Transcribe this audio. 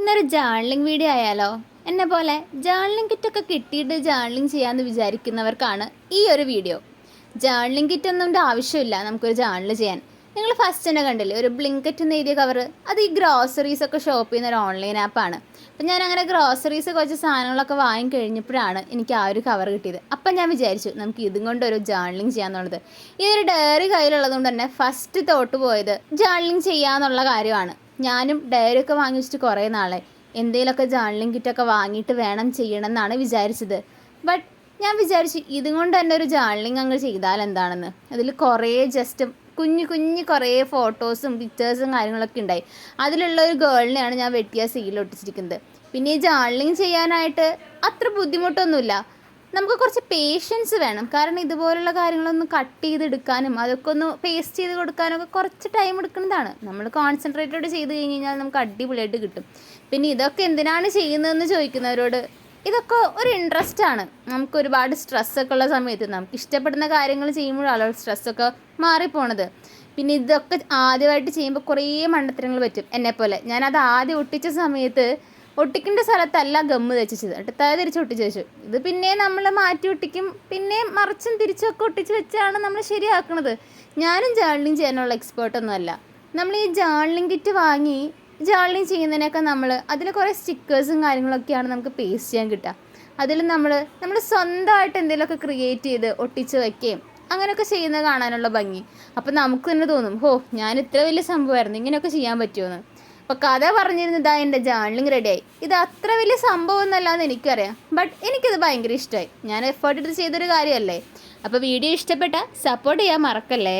ഇന്നൊരു journaling video ആയാലോ? എന്നെ പോലെ ജേർണലിംഗ് കിറ്റൊക്കെ കിട്ടിയിട്ട് ജേർണലിംഗ് ചെയ്യാമെന്ന് വിചാരിക്കുന്നവർക്കാണ് ഈ ഒരു വീഡിയോ. ജേർണലിംഗ് കിറ്റൊന്നും ആവശ്യമില്ല നമുക്കൊരു ജേർണൽ ചെയ്യാൻ. നിങ്ങൾ ഫസ്റ്റ് തന്നെ കണ്ടില്ലേ ഒരു ബ്ലിങ്കറ്റ് എന്ന് എഴുതിയ കവർ? അത് ഈ ഗ്രോസറീസ് ഒക്കെ ഷോപ്പ് ചെയ്യുന്ന ഒരു ഓൺലൈൻ ആപ്പാണ്. അപ്പം ഞാൻ അങ്ങനെ ഗ്രോസറീസ് കുറച്ച് സാധനങ്ങളൊക്കെ വാങ്ങി കഴിഞ്ഞപ്പോഴാണ് എനിക്ക് ആ ഒരു കവർ കിട്ടിയത്. അപ്പം ഞാൻ വിചാരിച്ചു നമുക്ക് ഇതും കൊണ്ടൊരു ജേർണലിംഗ് ചെയ്യാമെന്നുള്ളത്. ഈ ഒരു ഡയറി കയ്യിലുള്ളത് കൊണ്ട് തന്നെ ഫസ്റ്റ് തോട്ട് പോയത് ജേർണലിംഗ് ചെയ്യാമെന്നുള്ള കാര്യമാണ്. ഞാനും ഡയറി ഒക്കെ വാങ്ങി വെച്ചിട്ട് കുറേ നാളെ എന്തെങ്കിലുമൊക്കെ ജേർണലിംഗ് കിറ്റൊക്കെ വാങ്ങിയിട്ട് വേണം ചെയ്യണം എന്നാണ് വിചാരിച്ചത്. ബട്ട് ഞാൻ വിചാരിച്ചു ഇതും കൊണ്ട് തന്നെ ഒരു ജേർണലിംഗ് അങ്ങ് ചെയ്താൽ എന്താണെന്ന്. അതിൽ കുറേ ജസ്റ്റ് കുഞ്ഞു കുറേ ഫോട്ടോസും പിക്ചേഴ്സും കാര്യങ്ങളൊക്കെ ഉണ്ടായി. അതിലുള്ള ഒരു ഗേളിനെയാണ് ഞാൻ വെട്ടിയ സീൽ ഒട്ടിച്ചിരിക്കുന്നത്. പിന്നെ ഈ ജേർണലിംഗ് ചെയ്യാനായിട്ട് അത്ര ബുദ്ധിമുട്ടൊന്നുമില്ല. നമുക്ക് കുറച്ച് പേഷ്യൻസ് വേണം. കാരണം ഇതുപോലുള്ള കാര്യങ്ങളൊന്ന് കട്ട് ചെയ്തെടുക്കാനും അതൊക്കെ ഒന്ന് പേസ്റ്റ് ചെയ്ത് കൊടുക്കാനൊക്കെ കുറച്ച് ടൈം എടുക്കുന്നതാണ്. നമ്മൾ കോൺസെൻട്രേറ്റഡ് ചെയ്ത് കഴിഞ്ഞ് കഴിഞ്ഞാൽ നമുക്ക് അടിപൊളിയായിട്ട് കിട്ടും. പിന്നെ ഇതൊക്കെ എന്തിനാണ് ചെയ്യുന്നതെന്ന് ചോദിക്കുന്നവരോട്, ഇതൊക്കെ ഒരു ഇൻട്രസ്റ്റ് ആണ്. നമുക്ക് ഒരുപാട് സ്ട്രെസ്സൊക്കെ ഉള്ള സമയത്ത് നമുക്ക് ഇഷ്ടപ്പെടുന്ന കാര്യങ്ങൾ ചെയ്യുമ്പോഴാണ് സ്ട്രെസ്സൊക്കെ മാറിപ്പോണത്. പിന്നെ ഇതൊക്കെ ആദ്യമായിട്ട് ചെയ്യുമ്പോൾ കുറേ മണ്ടത്തരങ്ങൾ പറ്റും. എന്നെപ്പോലെ ഞാനത് ആദ്യം ഒട്ടിച്ച സമയത്ത് ഒട്ടിക്കേണ്ട സ്ഥലത്തല്ല ഗമ്മ് തെച്ചത്, എന്നിട്ട് തല തിരിച്ച് ഒട്ടിച്ച് വെച്ചു. ഇത് പിന്നെ നമ്മൾ മാറ്റി ഒട്ടിക്കും, പിന്നെ മറിച്ചും തിരിച്ചൊക്കെ ഒട്ടിച്ച് വെച്ചാണ് നമ്മൾ ശരിയാക്കുന്നത്. ഞാനും ജേർണലിംഗ് ചെയ്യാനുള്ള എക്സ്പേർട്ടൊന്നും അല്ല. നമ്മൾ ഈ ജേർണലിംഗ് കിറ്റ് വാങ്ങി ജേർണലിംഗ് ചെയ്യുന്നതിനൊക്കെ അതിൽ കുറേ സ്റ്റിക്കേഴ്സും കാര്യങ്ങളൊക്കെയാണ് നമുക്ക് പേസ്റ്റ് ചെയ്യാൻ കിട്ടുക. അതിൽ നമ്മൾ സ്വന്തമായിട്ട് എന്തെങ്കിലുമൊക്കെ ക്രിയേറ്റ് ചെയ്ത് ഒട്ടിച്ച് വയ്ക്കുകയും അങ്ങനെയൊക്കെ ചെയ്യുന്നത് കാണാനുള്ള ഭംഗി. അപ്പം നമുക്ക് തന്നെ തോന്നും, ഞാൻ ഇത്ര വലിയ സംഭവമായിരുന്നു, ഇങ്ങനെയൊക്കെ ചെയ്യാൻ പറ്റുമെന്ന്. അപ്പോൾ കഥ പറഞ്ഞിരുന്നതാ എൻ്റെ ജേർണലിംഗ് റെഡിയായി. ഇത് അത്ര വലിയ സംഭവമൊന്നുമല്ല എന്ന് എനിക്കറിയാം, ബട്ട് എനിക്കിത് ഭയങ്കര ഇഷ്ടമായി. ഞാൻ എഫേർട്ട് എടുത്ത് ചെയ്തൊരു കാര്യമല്ലേ. അപ്പോൾ വീഡിയോ ഇഷ്ടപ്പെട്ടാൽ സപ്പോർട്ട് ചെയ്യാൻ മറക്കല്ലേ.